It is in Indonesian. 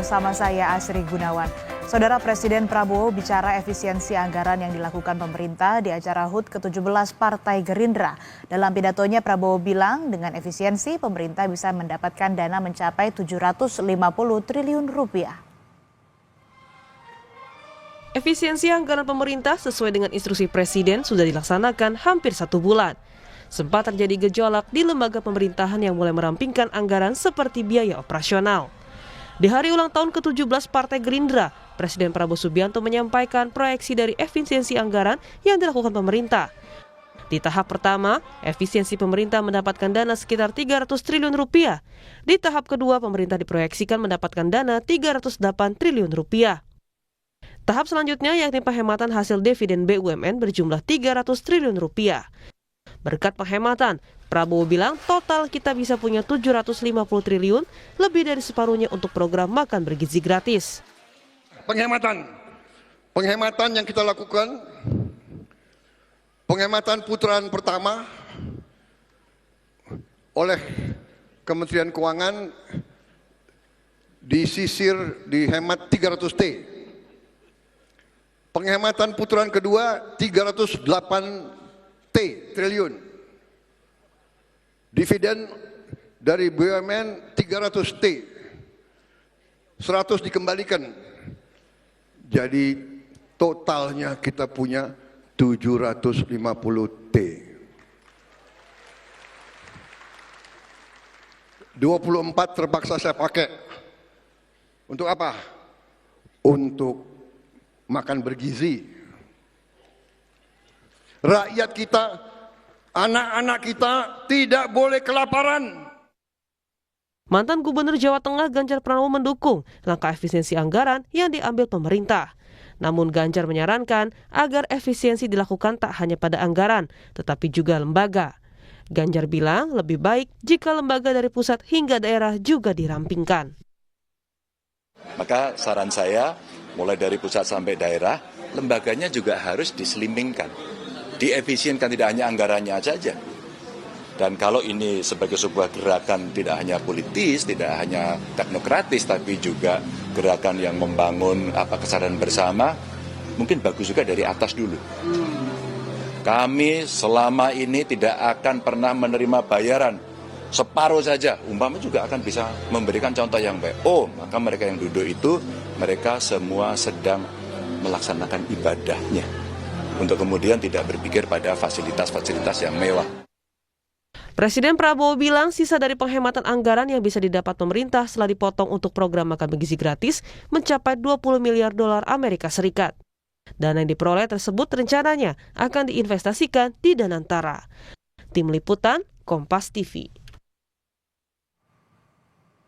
bersama saya Asri Gunawan. Saudara Presiden Prabowo bicara efisiensi anggaran yang dilakukan pemerintah di acara HUT ke-17 Partai Gerindra. Dalam pidatonya Prabowo bilang dengan efisiensi pemerintah bisa mendapatkan dana mencapai 750 triliun rupiah. Efisiensi anggaran pemerintah sesuai dengan instruksi Presiden sudah dilaksanakan hampir 1 bulan. Sempat terjadi gejolak di lembaga pemerintahan yang mulai merampingkan anggaran seperti biaya operasional. Di hari ulang tahun ke-17 Partai Gerindra, Presiden Prabowo Subianto menyampaikan proyeksi dari efisiensi anggaran yang dilakukan pemerintah. Di tahap pertama, efisiensi pemerintah mendapatkan dana sekitar 300 triliun rupiah. Di tahap kedua, pemerintah diproyeksikan mendapatkan dana 308 triliun rupiah. Tahap selanjutnya yakni penghematan hasil dividen BUMN berjumlah 300 triliun rupiah. Berkat penghematan, Prabowo bilang total kita bisa punya 750 triliun, lebih dari separuhnya untuk program makan bergizi gratis. Penghematan yang kita lakukan, penghematan putaran pertama oleh Kementerian Keuangan disisir dihemat 300 T. Penghematan putaran kedua 308 triliun. Dividen dari BUMN 300 T. 100 dikembalikan. Jadi totalnya kita punya 750 T. 24 terpaksa saya pakai. Untuk apa? Untuk makan bergizi. Rakyat kita, anak-anak kita tidak boleh kelaparan. Mantan Gubernur Jawa Tengah Ganjar Pranowo mendukung langkah efisiensi anggaran yang diambil pemerintah. Namun Ganjar menyarankan agar efisiensi dilakukan tak hanya pada anggaran, tetapi juga lembaga. Ganjar bilang lebih baik jika lembaga dari pusat hingga daerah juga dirampingkan. Maka saran saya, mulai dari pusat sampai daerah, lembaganya juga harus diselimpingkan. Diefisienkan, tidak hanya anggarannya saja. Dan kalau ini sebagai sebuah gerakan tidak hanya politis, tidak hanya teknokratis, tapi juga gerakan yang membangun kesadaran bersama, mungkin bagus juga dari atas dulu. Kami selama ini tidak akan pernah menerima bayaran separuh saja, umpama juga akan bisa memberikan contoh yang baik. Oh, maka mereka yang duduk itu, mereka semua sedang melaksanakan ibadahnya. Untuk kemudian tidak berpikir pada fasilitas-fasilitas yang mewah. Presiden Prabowo bilang sisa dari penghematan anggaran yang bisa didapat pemerintah setelah dipotong untuk program makan bergizi gratis mencapai 20 miliar dolar Amerika Serikat. Dana yang diperoleh tersebut rencananya akan diinvestasikan di Danantara. Tim Liputan, Kompas TV.